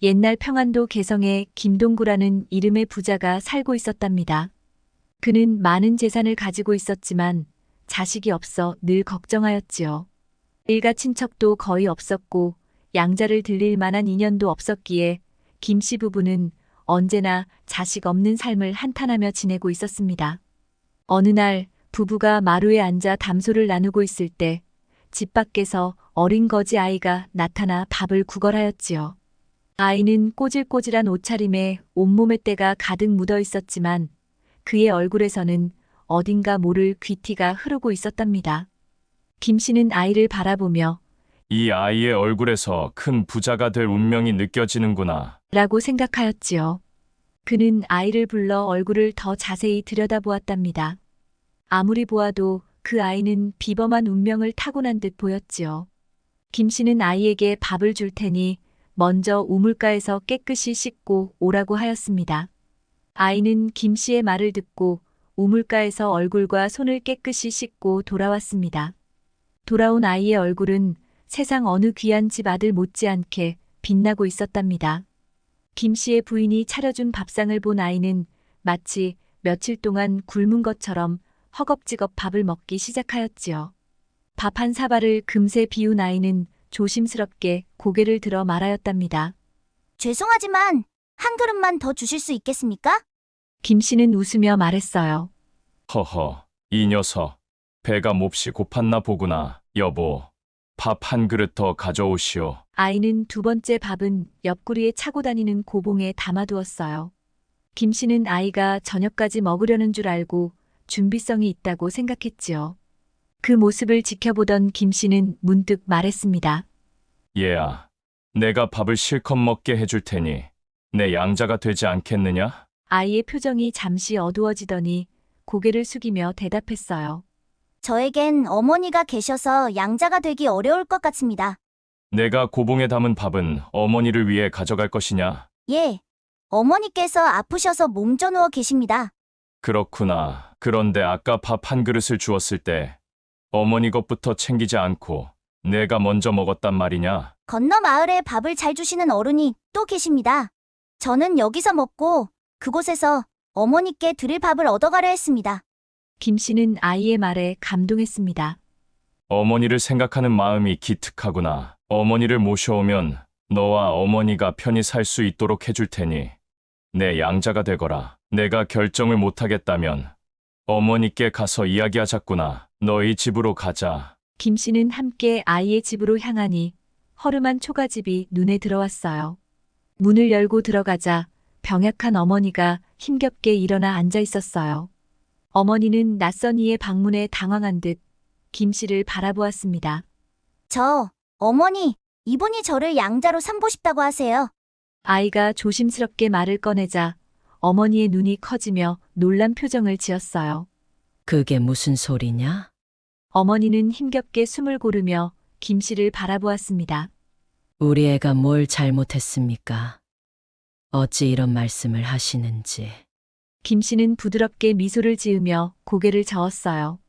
옛날 평안도 개성에 김동구라는 이름의 부자가 살고 있었답니다. 그는 많은 재산을 가지고 있었지만 자식이 없어 늘 걱정하였지요. 일가 친척도 거의 없었고 양자를 들릴 만한 인연도 없었기에 김씨 부부는 언제나 자식 없는 삶을 한탄하며 지내고 있었습니다. 어느 날 부부가 마루에 앉아 담소를 나누고 있을 때 집 밖에서 어린 거지 아이가 나타나 밥을 구걸하였지요. 아이는 꼬질꼬질한 옷차림에 온몸에 때가 가득 묻어 있었지만 그의 얼굴에서는 어딘가 모를 귀티가 흐르고 있었답니다. 김씨는 아이를 바라보며 이 아이의 얼굴에서 큰 부자가 될 운명이 느껴지는구나. 라고 생각하였지요. 그는 아이를 불러 얼굴을 더 자세히 들여다보았답니다. 아무리 보아도 그 아이는 비범한 운명을 타고난 듯 보였지요. 김씨는 아이에게 밥을 줄 테니 먼저 우물가에서 깨끗이 씻고 오라고 하였습니다. 아이는 김씨의 말을 듣고 우물가에서 얼굴과 손을 깨끗이 씻고 돌아왔습니다. 돌아온 아이의 얼굴은 세상 어느 귀한 집 아들 못지않게 빛나고 있었답니다. 김씨의 부인이 차려준 밥상을 본 아이는 마치 며칠 동안 굶은 것처럼 허겁지겁 밥을 먹기 시작하였지요. 밥 한 사발을 금세 비운 아이는 조심스럽게 고개를 들어 말하였답니다. 죄송하지만 한 그릇만 더 주실 수 있겠습니까? 김씨는 웃으며 말했어요. 허허, 이 녀석. 배가 몹시 고팠나 보구나. 여보, 밥 한 그릇 더 가져오시오. 아이는 두 번째 밥은 옆구리에 차고 다니는 고봉에 담아두었어요. 김씨는 아이가 저녁까지 먹으려는 줄 알고 준비성이 있다고 생각했지요. 그 모습을 지켜보던 김씨는 문득 말했습니다. 얘야, 내가 밥을 실컷 먹게 해줄 테니 내 양자가 되지 않겠느냐? 아이의 표정이 잠시 어두워지더니 고개를 숙이며 대답했어요. 저에겐 어머니가 계셔서 양자가 되기 어려울 것 같습니다. 내가 고봉에 담은 밥은 어머니를 위해 가져갈 것이냐? 예, 어머니께서 아프셔서 몸져 누워 계십니다. 그렇구나. 그런데 아까 밥 한 그릇을 주었을 때 어머니 것부터 챙기지 않고 내가 먼저 먹었단 말이냐? 건너 마을에 밥을 잘 주시는 어른이 또 계십니다. 저는 여기서 먹고 그곳에서 어머니께 드릴 밥을 얻어가려 했습니다. 김씨는 아이의 말에 감동했습니다. 어머니를 생각하는 마음이 기특하구나. 어머니를 모셔오면 너와 어머니가 편히 살 수 있도록 해줄 테니 내 양자가 되거라. 내가 결정을 못하겠다면 어머니께 가서 이야기하자꾸나. 너희 집으로 가자. 김씨는 함께 아이의 집으로 향하니 허름한 초가집이 눈에 들어왔어요. 문을 열고 들어가자 병약한 어머니가 힘겹게 일어나 앉아 있었어요. 어머니는 낯선 이의 방문에 당황한 듯 김씨를 바라보았습니다. 어머니, 이분이 저를 양자로 삼고 싶다고 하세요. 아이가 조심스럽게 말을 꺼내자 어머니의 눈이 커지며 놀란 표정을 지었어요. 그게 무슨 소리냐? 어머니는 힘겹게 숨을 고르며 김씨를 바라보았습니다. 우리 애가 뭘 잘못했습니까? 어찌 이런 말씀을 하시는지. 김씨는 부드럽게 미소를 지으며 고개를 저었어요.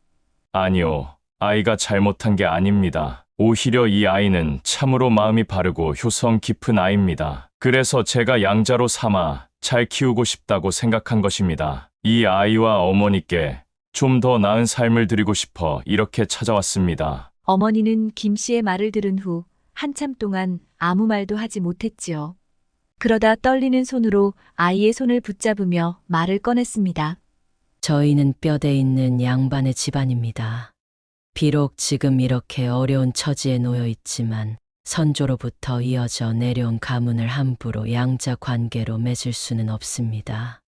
아니요. 아이가 잘못한 게 아닙니다. 오히려 이 아이는 참으로 마음이 바르고 효성 깊은 아이입니다. 그래서 제가 양자로 삼아 잘 키우고 싶다고 생각한 것입니다. 이 아이와 어머니께 좀 더 나은 삶을 드리고 싶어 이렇게 찾아왔습니다. 어머니는 김씨의 말을 들은 후 한참 동안 아무 말도 하지 못했지요. 그러다 떨리는 손으로 아이의 손을 붙잡으며 말을 꺼냈습니다. 저희는 뼈대 있는 양반의 집안입니다. 비록 지금 이렇게 어려운 처지에 놓여 있지만 선조로부터 이어져 내려온 가문을 함부로 양자 관계로 맺을 수는 없습니다.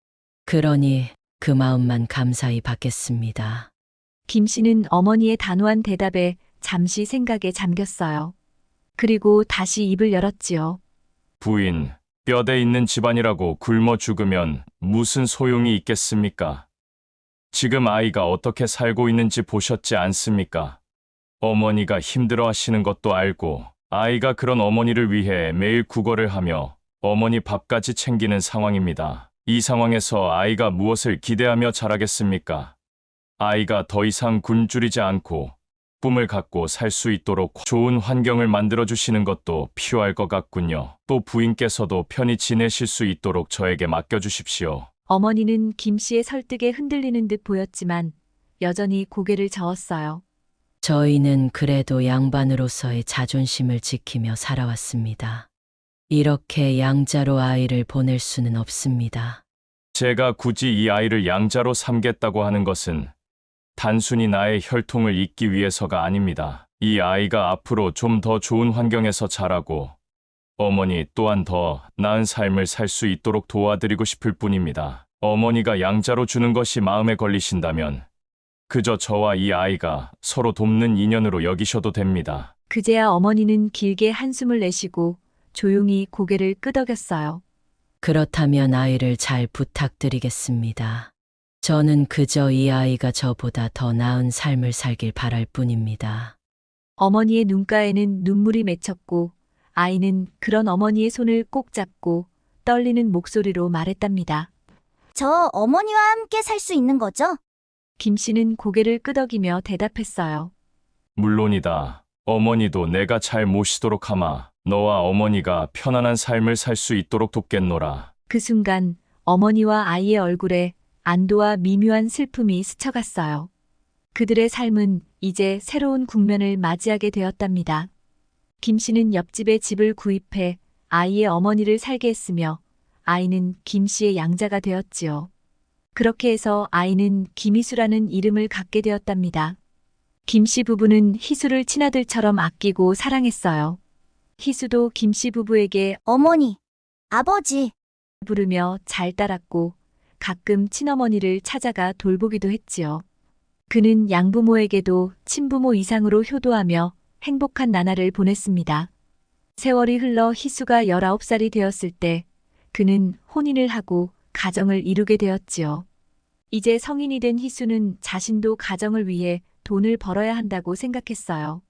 그러니 그 마음만 감사히 받겠습니다. 김씨는 어머니의 단호한 대답에 잠시 생각에 잠겼어요. 그리고 다시 입을 열었지요. 부인, 뼈대 있는 집안이라고 굶어 죽으면 무슨 소용이 있겠습니까? 지금 아이가 어떻게 살고 있는지 보셨지 않습니까? 어머니가 힘들어 하시는 것도 알고 아이가 그런 어머니를 위해 매일 구걸을 하며 어머니 밥까지 챙기는 상황입니다. 이 상황에서 아이가 무엇을 기대하며 자라겠습니까? 아이가 더 이상 굶주리지 않고 기쁨을 갖고 살 수 있도록 좋은 환경을 만들어 주시는 것도 필요할 것 같군요. 또 부인께서도 편히 지내실 수 있도록 저에게 맡겨 주십시오. 어머니는 김 씨의 설득에 흔들리는 듯 보였지만 여전히 고개를 저었어요. 저희는 그래도 양반으로서의 자존심을 지키며 살아왔습니다. 이렇게 양자로 아이를 보낼 수는 없습니다. 제가 굳이 이 아이를 양자로 삼겠다고 하는 것은 단순히 나의 혈통을 잇기 위해서가 아닙니다. 이 아이가 앞으로 좀 더 좋은 환경에서 자라고 어머니 또한 더 나은 삶을 살 수 있도록 도와드리고 싶을 뿐입니다. 어머니가 양자로 주는 것이 마음에 걸리신다면 그저 저와 이 아이가 서로 돕는 인연으로 여기셔도 됩니다. 그제야 어머니는 길게 한숨을 내쉬고 조용히 고개를 끄덕였어요. 그렇다면 아이를 잘 부탁드리겠습니다. 저는 그저 이 아이가 저보다 더 나은 삶을 살길 바랄 뿐입니다. 어머니의 눈가에는 눈물이 맺혔고 아이는 그런 어머니의 손을 꼭 잡고 떨리는 목소리로 말했답니다. 저 어머니와 함께 살 수 있는 거죠? 김 씨는 고개를 끄덕이며 대답했어요. 물론이다. 어머니도 내가 잘 모시도록 하마. 너와 어머니가 편안한 삶을 살 수 있도록 돕겠노라. 그 순간 어머니와 아이의 얼굴에 안도와 미묘한 슬픔이 스쳐갔어요. 그들의 삶은 이제 새로운 국면을 맞이하게 되었답니다. 김 씨는 옆집에 집을 구입해 아이의 어머니를 살게 했으며 아이는 김 씨의 양자가 되었지요. 그렇게 해서 아이는 김희수라는 이름을 갖게 되었답니다. 김 씨 부부는 희수를 친아들처럼 아끼고 사랑했어요. 희수도 김 씨 부부에게 어머니, 아버지, 부르며 잘 따랐고 가끔 친어머니를 찾아가 돌보기도 했지요. 그는 양부모에게도 친부모 이상으로 효도하며 행복한 나날을 보냈습니다. 세월이 흘러 희수가 19살이 되었을 때 그는 혼인을 하고 가정을 이루게 되었지요. 이제 성인이 된 희수는 자신도 가정을 위해 돈을 벌어야 한다고 생각했어요.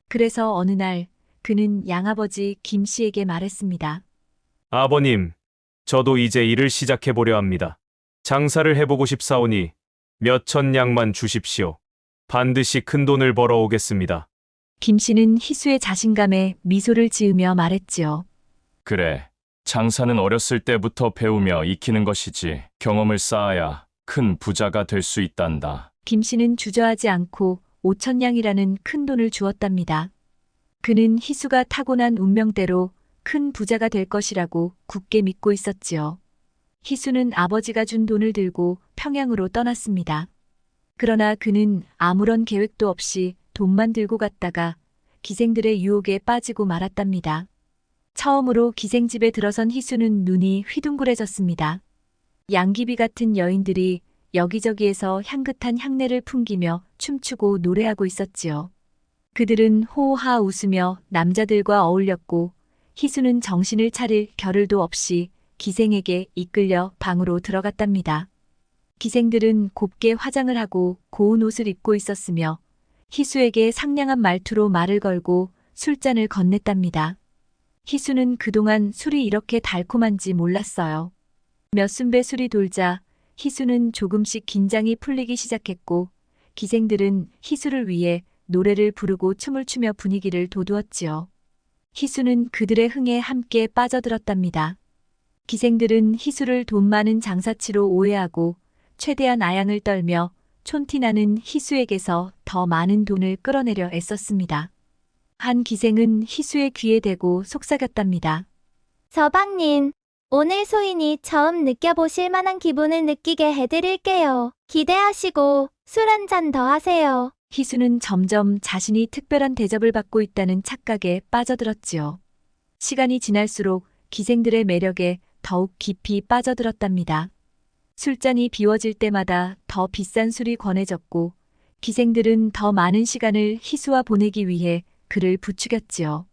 그래서 어느 날 그는 양아버지 김 씨에게 말했습니다. 아버님, 저도 이제 일을 시작해 보려 합니다. 장사를 해보고 싶사오니 몇천 냥만 주십시오. 반드시 큰 돈을 벌어오겠습니다. 김 씨는 희수의 자신감에 미소를 지으며 말했지요. 그래. 장사는 어렸을 때부터 배우며 익히는 것이지. 경험을 쌓아야 큰 부자가 될 수 있단다. 김 씨는 주저하지 않고 5천냥이라는 큰 돈을 주었답니다. 그는 희수가 타고난 운명대로 큰 부자가 될 것이라고 굳게 믿고 있었지요. 희수는 아버지가 준 돈을 들고 평양으로 떠났습니다. 그러나 그는 아무런 계획도 없이 돈만 들고 갔다가 기생들의 유혹에 빠지고 말았답니다. 처음으로 기생집에 들어선 희수는 눈이 휘둥그레졌습니다. 양귀비 같은 여인들이 여기저기에서 향긋한 향내를 풍기며 춤추고 노래하고 있었지요. 그들은 호호하 웃으며 남자들과 어울렸고 희수는 정신을 차릴 겨를도 없이 기생에게 이끌려 방으로 들어갔답니다. 기생들은 곱게 화장을 하고 고운 옷을 입고 있었으며 희수에게 상냥한 말투로 말을 걸고 술잔을 건넸답니다. 희수는 그동안 술이 이렇게 달콤한지 몰랐어요. 몇 순배 술이 돌자 희수는 조금씩 긴장이 풀리기 시작했고 기생들은 희수를 위해 노래를 부르고 춤을 추며 분위기를 돋우었지요. 희수는 그들의 흥에 함께 빠져들었답니다. 기생들은 희수를 돈 많은 장사치로 오해하고 최대한 아양을 떨며 촌티나는 희수에게서 더 많은 돈을 끌어내려 애썼습니다. 한 기생은 희수의 귀에 대고 속삭였답니다. 서방님, 오늘 소인이 처음 느껴보실 만한 기분을 느끼게 해드릴게요. 기대하시고 술 한 잔 더 하세요. 희수는 점점 자신이 특별한 대접을 받고 있다는 착각에 빠져들었지요. 시간이 지날수록 기생들의 매력에 더욱 깊이 빠져들었답니다. 술잔이 비워질 때마다 더 비싼 술이 권해졌고 기생들은 더 많은 시간을 희수와 보내기 위해 그를 부추겼지요.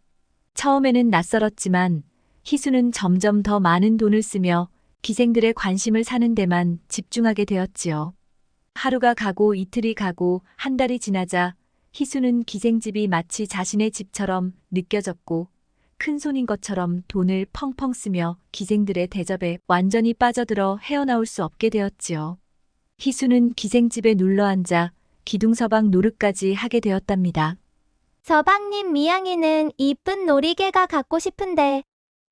처음에는 낯설었지만 희수는 점점 더 많은 돈을 쓰며 기생들의 관심을 사는 데만 집중하게 되었지요. 하루가 가고 이틀이 가고 한 달이 지나자 희수는 기생집이 마치 자신의 집처럼 느껴졌고 큰손인 것처럼 돈을 펑펑 쓰며 기생들의 대접에 완전히 빠져들어 헤어나올 수 없게 되었지요. 희수는 기생집에 눌러앉아 기둥서방 노릇까지 하게 되었답니다. 서방님 미양이는 이쁜 놀이개가 갖고 싶은데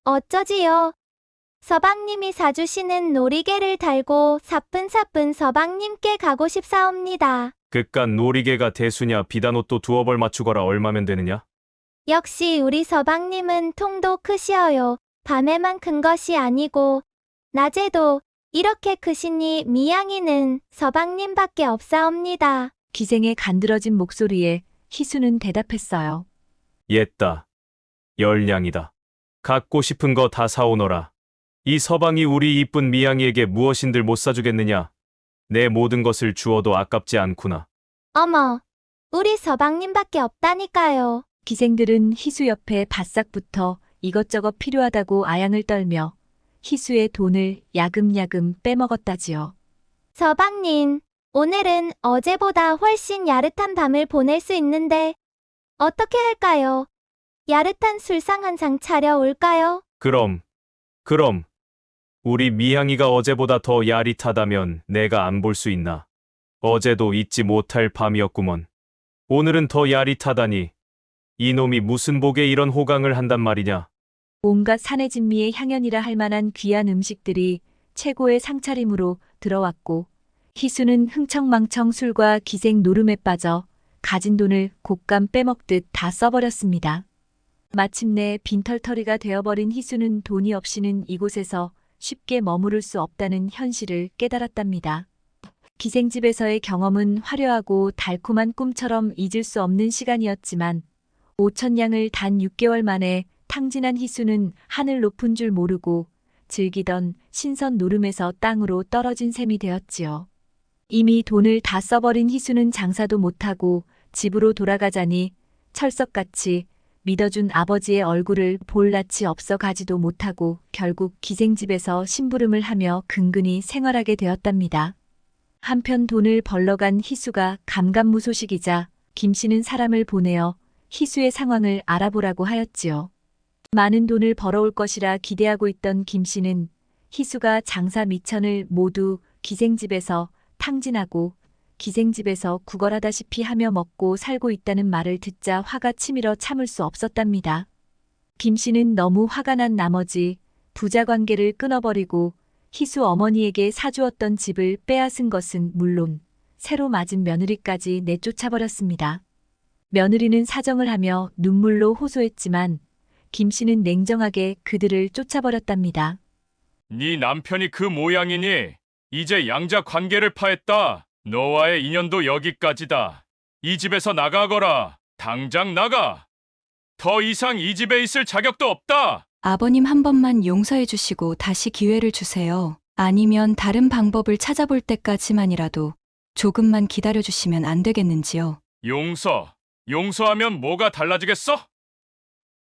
어쩌지요? 서방님이 사주시는 놀이개를 달고 사뿐사뿐 서방님께 가고 싶사옵니다. 그깟 놀이개가 대수냐 비단 옷도 두어 벌 맞추거라 얼마면 되느냐? 역시 우리 서방님은 통도 크시어요. 밤에만 큰 것이 아니고 낮에도 이렇게 크시니 미양이는 서방님밖에 없사옵니다. 기생의 간드러진 목소리에 희수는 대답했어요. 옛다. 열량이다. 갖고 싶은 거 다 사오너라. 이 서방이 우리 이쁜 미양이에게 무엇인들 못 사주겠느냐? 내 모든 것을 주어도 아깝지 않구나. 어머, 우리 서방님밖에 없다니까요. 기생들은 희수 옆에 바싹 붙어 이것저것 필요하다고 아양을 떨며 희수의 돈을 야금야금 빼먹었다지요. 서방님, 오늘은 어제보다 훨씬 야릇한 밤을 보낼 수 있는데 어떻게 할까요? 야릇한 술상 한 상 차려올까요? 그럼. 우리 미양이가 어제보다 더 야릿하다면 내가 안 볼 수 있나? 어제도 잊지 못할 밤이었구먼. 오늘은 더 야릿하다니. 이놈이 무슨 복에 이런 호강을 한단 말이냐? 온갖 산의 진미의 향연이라 할 만한 귀한 음식들이 최고의 상차림으로 들어왔고 희수는 흥청망청 술과 기생 노름에 빠져 가진 돈을 곶감 빼먹듯 다 써버렸습니다. 마침내 빈털터리가 되어버린 희수는 돈이 없이는 이곳에서 쉽게 머무를 수 없다는 현실을 깨달았답니다. 기생집에서의 경험은 화려하고 달콤한 꿈처럼 잊을 수 없는 시간이었지만 5천냥을 단 6개월 만에 탕진한 희수는 하늘 높은 줄 모르고 즐기던 신선 노름에서 땅으로 떨어진 셈이 되었지요. 이미 돈을 다 써버린 희수는 장사도 못하고 집으로 돌아가자니 철석같이 믿어준 아버지의 얼굴을 볼 낯이 없어 가지도 못하고 결국 기생집에서 심부름을 하며 근근히 생활하게 되었답니다. 한편 돈을 벌러간 희수가 감감무소식이자 김씨는 사람을 보내어 희수의 상황을 알아보라고 하였지요. 많은 돈을 벌어올 것이라 기대하고 있던 김씨는 희수가 장사 미천을 모두 기생집에서 탕진하고 기생집에서 구걸하다시피 하며 먹고 살고 있다는 말을 듣자 화가 치밀어 참을 수 없었답니다. 김씨는 너무 화가 난 나머지 부자 관계를 끊어버리고 희수 어머니에게 사주었던 집을 빼앗은 것은 물론 새로 맞은 며느리까지 내쫓아버렸습니다. 며느리는 사정을 하며 눈물로 호소했지만 김씨는 냉정하게 그들을 쫓아버렸답니다. 네 남편이 그 모양이니 이제 양자 관계를 파했다. 너와의 인연도 여기까지다. 이 집에서 나가거라. 당장 나가. 더 이상 이 집에 있을 자격도 없다. 아버님 한 번만 용서해 주시고 다시 기회를 주세요. 아니면 다른 방법을 찾아볼 때까지만이라도 조금만 기다려 주시면 안 되겠는지요? 용서하면 뭐가 달라지겠어?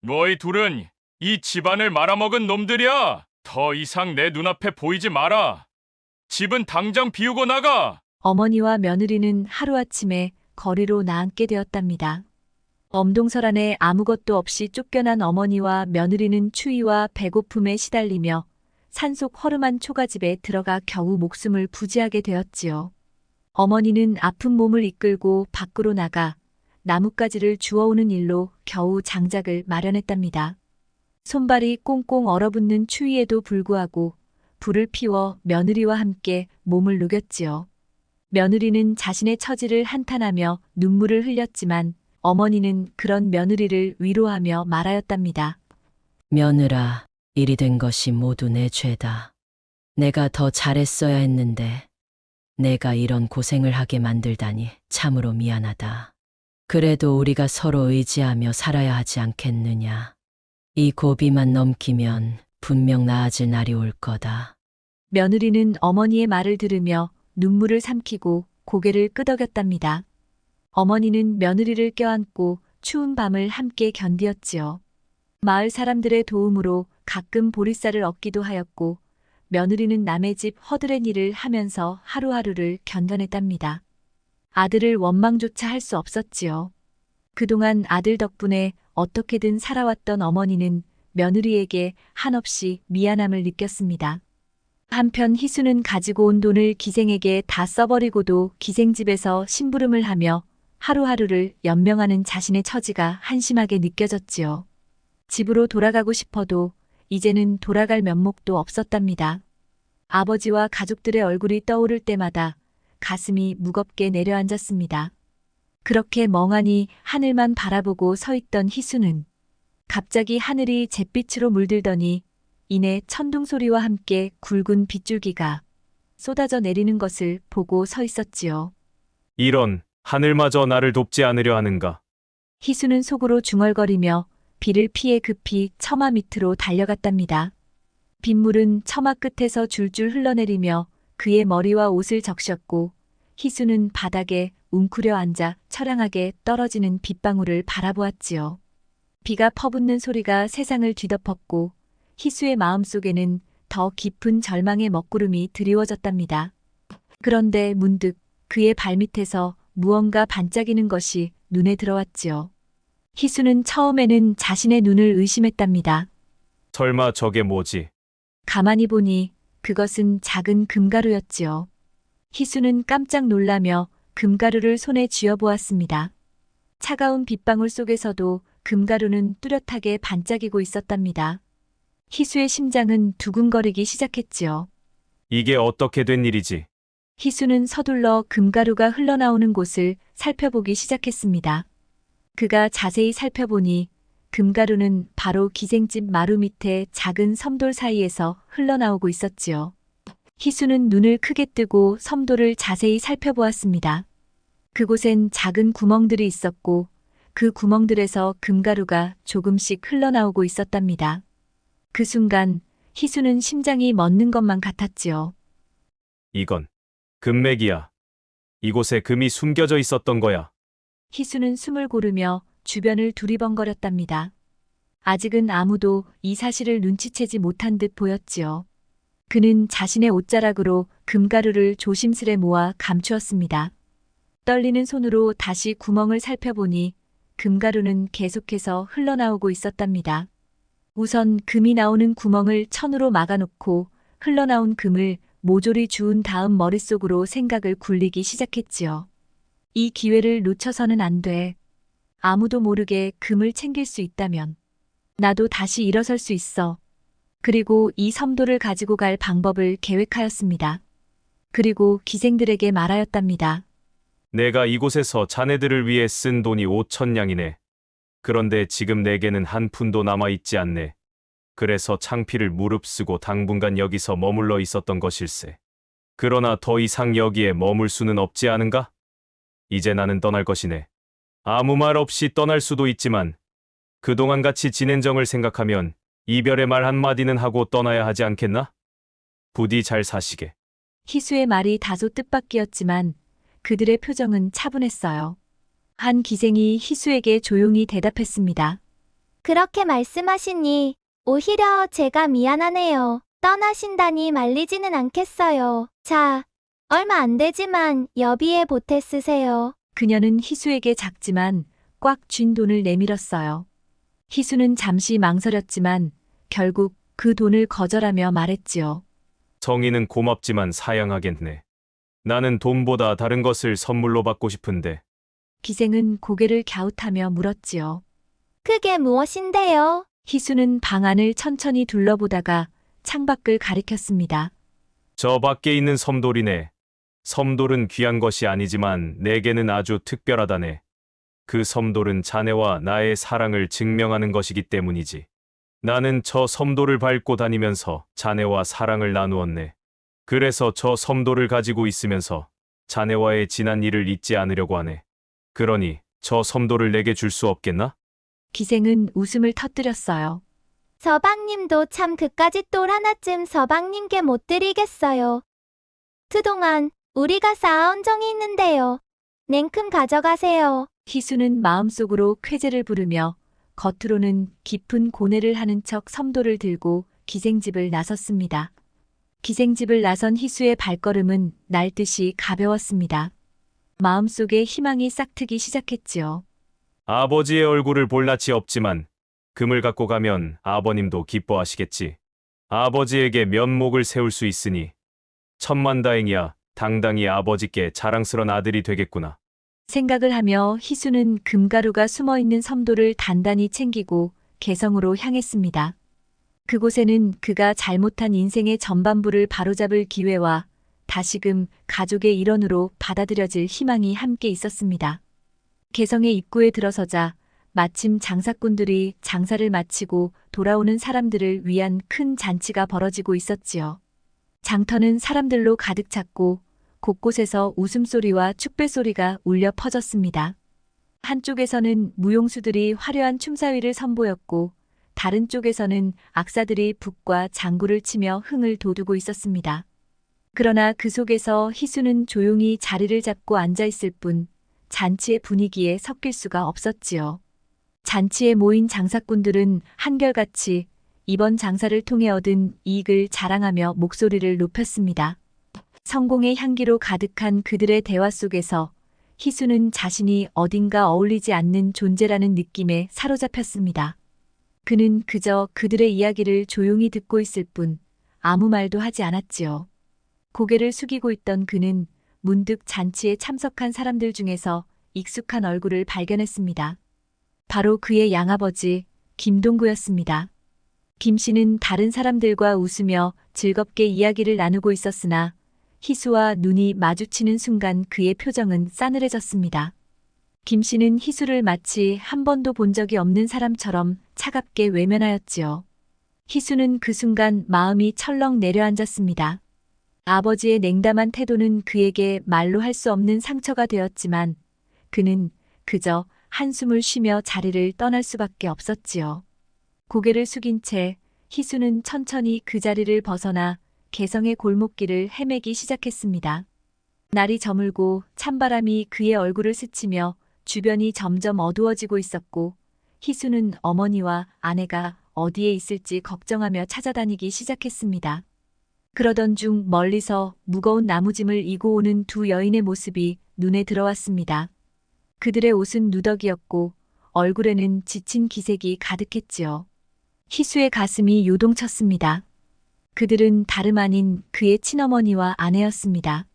너희 둘은 이 집안을 말아먹은 놈들이야. 더 이상 내 눈앞에 보이지 마라. 집은 당장 비우고 나가. 어머니와 며느리는 하루아침에 거리로 나앉게 되었답니다. 엄동설 안에 아무것도 없이 쫓겨난 어머니와 며느리는 추위와 배고픔에 시달리며 산속 허름한 초가집에 들어가 겨우 목숨을 부지하게 되었지요. 어머니는 아픈 몸을 이끌고 밖으로 나가 나뭇가지를 주워오는 일로 겨우 장작을 마련했답니다. 손발이 꽁꽁 얼어붙는 추위에도 불구하고 불을 피워 며느리와 함께 몸을 녹였지요. 며느리는 자신의 처지를 한탄하며 눈물을 흘렸지만 어머니는 그런 며느리를 위로하며 말하였답니다. 며느라, 일이 된 것이 모두 내 죄다. 내가 더 잘했어야 했는데 내가 이런 고생을 하게 만들다니 참으로 미안하다. 그래도 우리가 서로 의지하며 살아야 하지 않겠느냐. 이 고비만 넘기면 분명 나아질 날이 올 거다. 며느리는 어머니의 말을 들으며 눈물을 삼키고 고개를 끄덕였답니다. 어머니는 며느리를 껴안고 추운 밤을 함께 견디었지요. 마을 사람들의 도움으로 가끔 보리쌀을 얻기도 하였고 며느리는 남의 집 허드렛 일을 하면서 하루하루를 견뎌냈답니다. 아들을 원망조차 할 수 없었지요. 그동안 아들 덕분에 어떻게든 살아왔던 어머니는 며느리에게 한없이 미안함을 느꼈습니다. 한편 희수는 가지고 온 돈을 기생에게 다 써버리고도 기생집에서 심부름을 하며 하루하루를 연명하는 자신의 처지가 한심하게 느껴졌지요. 집으로 돌아가고 싶어도 이제는 돌아갈 면목도 없었답니다. 아버지와 가족들의 얼굴이 떠오를 때마다 가슴이 무겁게 내려앉았습니다. 그렇게 멍하니 하늘만 바라보고 서 있던 희수는 갑자기 하늘이 잿빛으로 물들더니 이내 천둥 소리와 함께 굵은 빗줄기가 쏟아져 내리는 것을 보고 서 있었지요. 이런, 하늘마저 나를 돕지 않으려 하는가? 희수는 속으로 중얼거리며 비를 피해 급히 처마 밑으로 달려갔답니다. 빗물은 처마 끝에서 줄줄 흘러내리며 그의 머리와 옷을 적셨고 희수는 바닥에 웅크려 앉아 처량하게 떨어지는 빗방울을 바라보았지요. 비가 퍼붓는 소리가 세상을 뒤덮었고 희수의 마음속에는 더 깊은 절망의 먹구름이 드리워졌답니다. 그런데 문득 그의 발밑에서 무언가 반짝이는 것이 눈에 들어왔지요. 희수는 처음에는 자신의 눈을 의심했답니다. 설마 저게 뭐지? 가만히 보니 그것은 작은 금가루였지요. 희수는 깜짝 놀라며 금가루를 손에 쥐어보았습니다. 차가운 빗방울 속에서도 금가루는 뚜렷하게 반짝이고 있었답니다. 희수의 심장은 두근거리기 시작했지요. 이게 어떻게 된 일이지? 희수는 서둘러 금가루가 흘러나오는 곳을 살펴보기 시작했습니다. 그가 자세히 살펴보니 금가루는 바로 기생집 마루 밑에 작은 섬돌 사이에서 흘러나오고 있었지요. 희수는 눈을 크게 뜨고 섬돌을 자세히 살펴보았습니다. 그곳엔 작은 구멍들이 있었고 그 구멍들에서 금가루가 조금씩 흘러나오고 있었답니다. 그 순간 희수는 심장이 멎는 것만 같았지요. 이건 금맥이야. 이곳에 금이 숨겨져 있었던 거야. 희수는 숨을 고르며 주변을 두리번거렸답니다. 아직은 아무도 이 사실을 눈치채지 못한 듯 보였지요. 그는 자신의 옷자락으로 금가루를 조심스레 모아 감추었습니다. 떨리는 손으로 다시 구멍을 살펴보니 금가루는 계속해서 흘러나오고 있었답니다. 우선 금이 나오는 구멍을 천으로 막아놓고 흘러나온 금을 모조리 주운 다음 머릿속으로 생각을 굴리기 시작했지요. 이 기회를 놓쳐서는 안 돼. 아무도 모르게 금을 챙길 수 있다면 나도 다시 일어설 수 있어. 그리고 이 섬돌을 가지고 갈 방법을 계획하였습니다. 그리고 기생들에게 말하였답니다. 내가 이곳에서 자네들을 위해 쓴 돈이 5,000냥이네. 그런데 지금 내게는 한 푼도 남아있지 않네. 그래서 창피를 무릅쓰고 당분간 여기서 머물러 있었던 것일세. 그러나 더 이상 여기에 머물 수는 없지 않은가? 이제 나는 떠날 것이네. 아무 말 없이 떠날 수도 있지만 그동안 같이 지낸 정을 생각하면 이별의 말 한마디는 하고 떠나야 하지 않겠나? 부디 잘 사시게. 희수의 말이 다소 뜻밖이었지만 그들의 표정은 차분했어요. 한 기생이 희수에게 조용히 대답했습니다. 그렇게 말씀하시니 오히려 제가 미안하네요. 떠나신다니 말리지는 않겠어요. 자, 얼마 안 되지만 여비에 보태 쓰세요. 그녀는 희수에게 작지만 꽉 쥔 돈을 내밀었어요. 희수는 잠시 망설였지만 결국 그 돈을 거절하며 말했지요. 성의는 고맙지만 사양하겠네. 나는 돈보다 다른 것을 선물로 받고 싶은데. 기생은 고개를 갸웃하며 물었지요. 그게 무엇인데요? 희수는 방 안을 천천히 둘러보다가 창밖을 가리켰습니다. 저 밖에 있는 섬돌이네. 섬돌은 귀한 것이 아니지만 내게는 아주 특별하다네. 그 섬돌은 자네와 나의 사랑을 증명하는 것이기 때문이지. 나는 저 섬돌을 밟고 다니면서 자네와 사랑을 나누었네. 그래서 저 섬돌을 가지고 있으면서 자네와의 지난 일을 잊지 않으려고 하네. 그러니 저 섬돌을 내게 줄 수 없겠나? 기생은 웃음을 터뜨렸어요. 서방님도 참 그까짓 돌 하나쯤 서방님께 못 드리겠어요. 그동안 우리가 쌓아온 정이 있는데요. 냉큼 가져가세요. 희수는 마음속으로 쾌재를 부르며 겉으로는 깊은 고뇌를 하는 척 섬돌을 들고 기생집을 나섰습니다. 기생집을 나선 희수의 발걸음은 날듯이 가벼웠습니다. 마음속에 희망이 싹트기 시작했지요. 아버지의 얼굴을 볼 낯이 없지만 금을 갖고 가면 아버님도 기뻐하시겠지. 아버지에게 면목을 세울 수 있으니 천만다행이야. 당당히 아버지께 자랑스런 아들이 되겠구나. 생각을 하며 희수는 금가루가 숨어 있는 섬도를 단단히 챙기고 개성으로 향했습니다. 그곳에는 그가 잘못한 인생의 전반부를 바로잡을 기회와 다시금 가족의 일원으로 받아들여질 희망이 함께 있었습니다. 개성의 입구에 들어서자 마침 장사꾼들이 장사를 마치고 돌아오는 사람들을 위한 큰 잔치가 벌어지고 있었지요. 장터는 사람들로 가득 찼고 곳곳에서 웃음소리와 축배소리가 울려 퍼졌습니다. 한쪽에서는 무용수들이 화려한 춤사위를 선보였고 다른 쪽에서는 악사들이 북과 장구를 치며 흥을 돋우고 있었습니다. 그러나 그 속에서 희수는 조용히 자리를 잡고 앉아 있을 뿐 잔치의 분위기에 섞일 수가 없었지요. 잔치에 모인 장사꾼들은 한결같이 이번 장사를 통해 얻은 이익을 자랑하며 목소리를 높였습니다. 성공의 향기로 가득한 그들의 대화 속에서 희수는 자신이 어딘가 어울리지 않는 존재라는 느낌에 사로잡혔습니다. 그는 그저 그들의 이야기를 조용히 듣고 있을 뿐 아무 말도 하지 않았지요. 고개를 숙이고 있던 그는 문득 잔치에 참석한 사람들 중에서 익숙한 얼굴을 발견했습니다. 바로 그의 양아버지 김동구였습니다. 김 씨는 다른 사람들과 웃으며 즐겁게 이야기를 나누고 있었으나 희수와 눈이 마주치는 순간 그의 표정은 싸늘해졌습니다. 김 씨는 희수를 마치 한 번도 본 적이 없는 사람처럼 차갑게 외면하였지요. 희수는 그 순간 마음이 철렁 내려앉았습니다. 아버지의 냉담한 태도는 그에게 말로 할 수 없는 상처가 되었지만 그는 그저 한숨을 쉬며 자리를 떠날 수밖에 없었지요. 고개를 숙인 채 희수는 천천히 그 자리를 벗어나 개성의 골목길을 헤매기 시작했습니다. 날이 저물고 찬바람이 그의 얼굴을 스치며 주변이 점점 어두워지고 있었고 희수는 어머니와 아내가 어디에 있을지 걱정하며 찾아다니기 시작했습니다. 그러던 중 멀리서 무거운 나무짐을 이고 오는 두 여인의 모습이 눈에 들어왔습니다. 그들의 옷은 누더기였고 얼굴에는 지친 기색이 가득했지요. 희수의 가슴이 요동쳤습니다. 그들은 다름 아닌 그의 친어머니와 아내였습니다.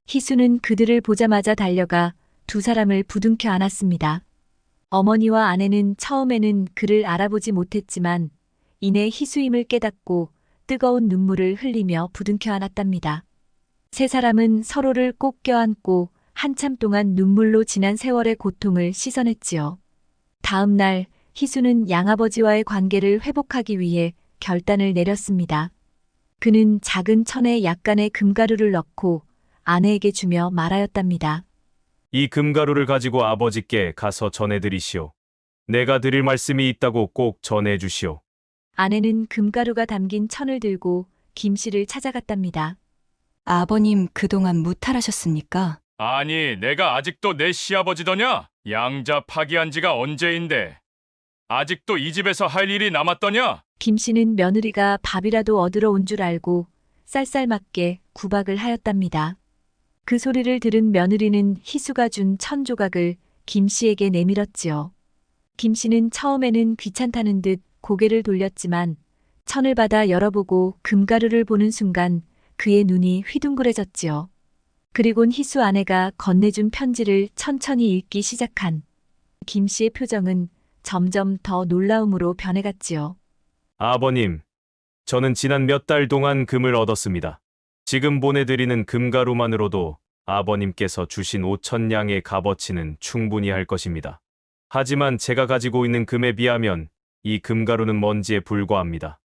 희수는 그들을 보자마자 달려가 두 사람을 부둥켜 안았습니다. 어머니와 아내는 처음에는 그를 알아보지 못했지만 이내 희수임을 깨닫고 뜨거운 눈물을 흘리며 부둥켜 안았답니다. 세 사람은 서로를 꼭 껴안고 한참 동안 눈물로 지난 세월의 고통을 씻어냈지요. 다음 날 희수는 양아버지와의 관계를 회복하기 위해 결단을 내렸습니다. 그는 작은 천에 약간의 금가루를 넣고 아내에게 주며 말하였답니다. 이 금가루를 가지고 아버지께 가서 전해드리시오. 내가 드릴 말씀이 있다고 꼭 전해주시오. 아내는 금가루가 담긴 천을 들고 김 씨를 찾아갔답니다. 아버님 그동안 무탈하셨습니까? 아니, 내가 아직도 내 시아버지더냐? 양자 파기한 지가 언제인데 아직도 이 집에서 할 일이 남았더냐? 김 씨는 며느리가 밥이라도 얻으러 온 줄 알고 쌀쌀맞게 구박을 하였답니다. 그 소리를 들은 며느리는 희수가 준 천 조각을 김 씨에게 내밀었지요. 김 씨는 처음에는 귀찮다는 듯 고개를 돌렸지만 천을 받아 열어보고 금가루를 보는 순간 그의 눈이 휘둥그레졌지요. 그리곤 희수 아내가 건네준 편지를 천천히 읽기 시작한 김 씨의 표정은 점점 더 놀라움으로 변해갔지요. 아버님, 저는 지난 몇 달 동안 금을 얻었습니다. 지금 보내드리는 금가루만으로도 아버님께서 주신 5,000냥의 값어치는 충분히 할 것입니다. 하지만 제가 가지고 있는 금에 비하면 이 금가루는 먼지에 불과합니다.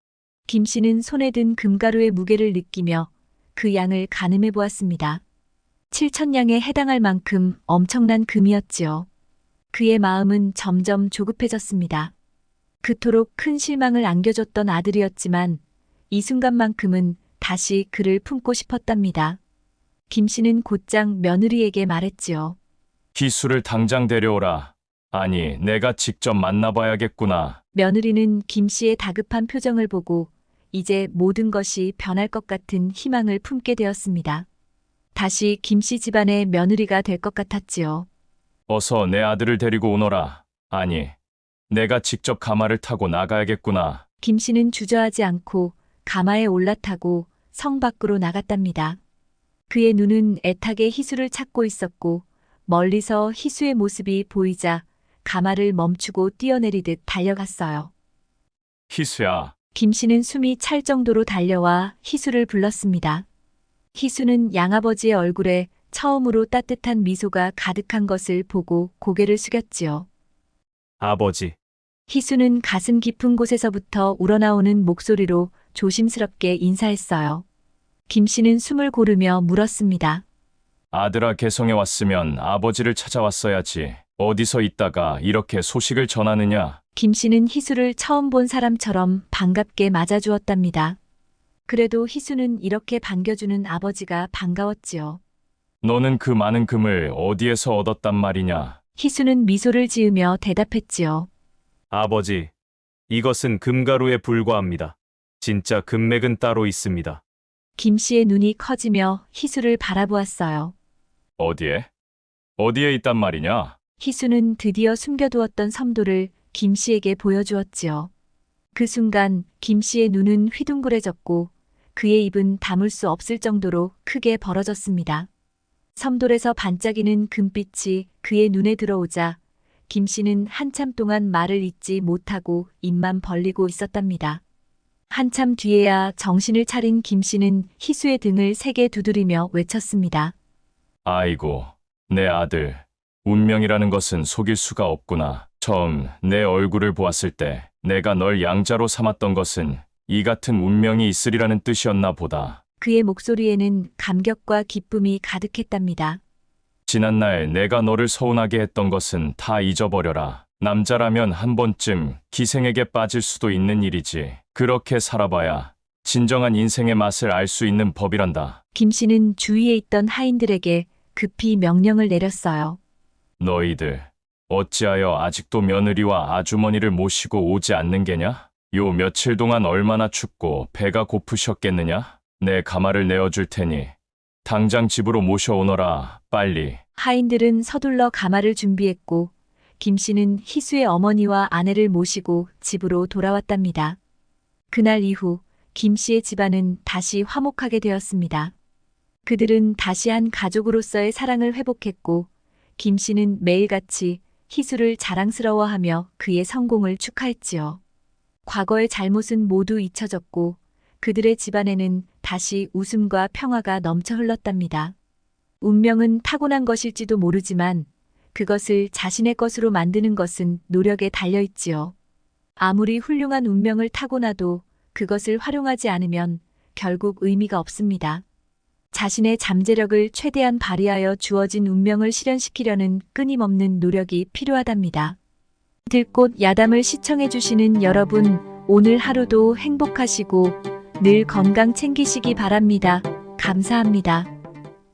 김 씨는 손에 든 금가루의 무게를 느끼며 그 양을 가늠해 보았습니다. 7,000냥에 해당할 만큼 엄청난 금이었지요. 그의 마음은 점점 조급해졌습니다. 그토록 큰 실망을 안겨줬던 아들이었지만 이 순간만큼은 다시 그를 품고 싶었답니다. 김 씨는 곧장 며느리에게 말했지요. 희수를 당장 데려오라. 아니, 내가 직접 만나봐야겠구나. 며느리는 김 씨의 다급한 표정을 보고 이제 모든 것이 변할 것 같은 희망을 품게 되었습니다. 다시 김 씨 집안의 며느리가 될 것 같았지요. 어서 내 아들을 데리고 오너라. 아니, 내가 직접 가마를 타고 나가야겠구나. 김 씨는 주저하지 않고 가마에 올라타고 성 밖으로 나갔답니다. 그의 눈은 애타게 희수를 찾고 있었고 멀리서 희수의 모습이 보이자 가마를 멈추고 뛰어내리듯 달려갔어요. 희수야, 김씨는 숨이 찰 정도로 달려와 희수를 불렀습니다. 희수는 양아버지의 얼굴에 처음으로 따뜻한 미소가 가득한 것을 보고 고개를 숙였지요. 아버지, 희수는 가슴 깊은 곳에서부터 우러나오는 목소리로 조심스럽게 인사했어요. 김씨는 숨을 고르며 물었습니다. 아들아 개성에 왔으면 아버지를 찾아왔어야지. 어디서 있다가 이렇게 소식을 전하느냐? 김씨는 희수를 처음 본 사람처럼 반갑게 맞아주었답니다. 그래도 희수는 이렇게 반겨주는 아버지가 반가웠지요. 너는 그 많은 금을 어디에서 얻었단 말이냐? 희수는 미소를 지으며 대답했지요. 아버지, 이것은 금가루에 불과합니다. 진짜 금맥은 따로 있습니다. 김씨의 눈이 커지며 희수를 바라보았어요. 어디에 있단 말이냐? 희수는 드디어 숨겨두었던 섬도를 김씨에게 보여주었지요. 그 순간 김씨의 눈은 휘둥그레졌고 그의 입은 담을 수 없을 정도로 크게 벌어졌습니다. 섬돌에서 반짝이는 금빛이 그의 눈에 들어오자 김씨는 한참 동안 말을 잇지 못하고 입만 벌리고 있었답니다. 한참 뒤에야 정신을 차린 김씨는 희수의 등을 세게 두드리며 외쳤습니다. 아이고, 내 아들. 운명이라는 것은 속일 수가 없구나. 처음 내 얼굴을 보았을 때 내가 널 양자로 삼았던 것은 이 같은 운명이 있으리라는 뜻이었나 보다. 그의 목소리에는 감격과 기쁨이 가득했답니다. 지난날 내가 너를 서운하게 했던 것은 다 잊어버려라. 남자라면 한 번쯤 기생에게 빠질 수도 있는 일이지. 그렇게 살아봐야 진정한 인생의 맛을 알 수 있는 법이란다. 김씨는 주위에 있던 하인들에게 급히 명령을 내렸어요. 너희들 어찌하여 아직도 며느리와 아주머니를 모시고 오지 않는 게냐? 요 며칠 동안 얼마나 춥고 배가 고프셨겠느냐? 내 가마를 내어줄 테니 당장 집으로 모셔오너라, 빨리. 하인들은 서둘러 가마를 준비했고 김씨는 희수의 어머니와 아내를 모시고 집으로 돌아왔답니다. 그날 이후 김씨의 집안은 다시 화목하게 되었습니다. 그들은 다시 한 가족으로서의 사랑을 회복했고 김씨는 매일같이 희수를 자랑스러워하며 그의 성공을 축하했지요. 과거의 잘못은 모두 잊혀졌고 그들의 집안에는 다시 웃음과 평화가 넘쳐 흘렀답니다. 운명은 타고난 것일지도 모르지만 그것을 자신의 것으로 만드는 것은 노력에 달려있지요. 아무리 훌륭한 운명을 타고나도 그것을 활용하지 않으면 결국 의미가 없습니다. 자신의 잠재력을 최대한 발휘하여 주어진 운명을 실현시키려는 끊임없는 노력이 필요하답니다. 들꽃 야담을 시청해주시는 여러분, 오늘 하루도 행복하시고 늘 건강 챙기시기 바랍니다. 감사합니다.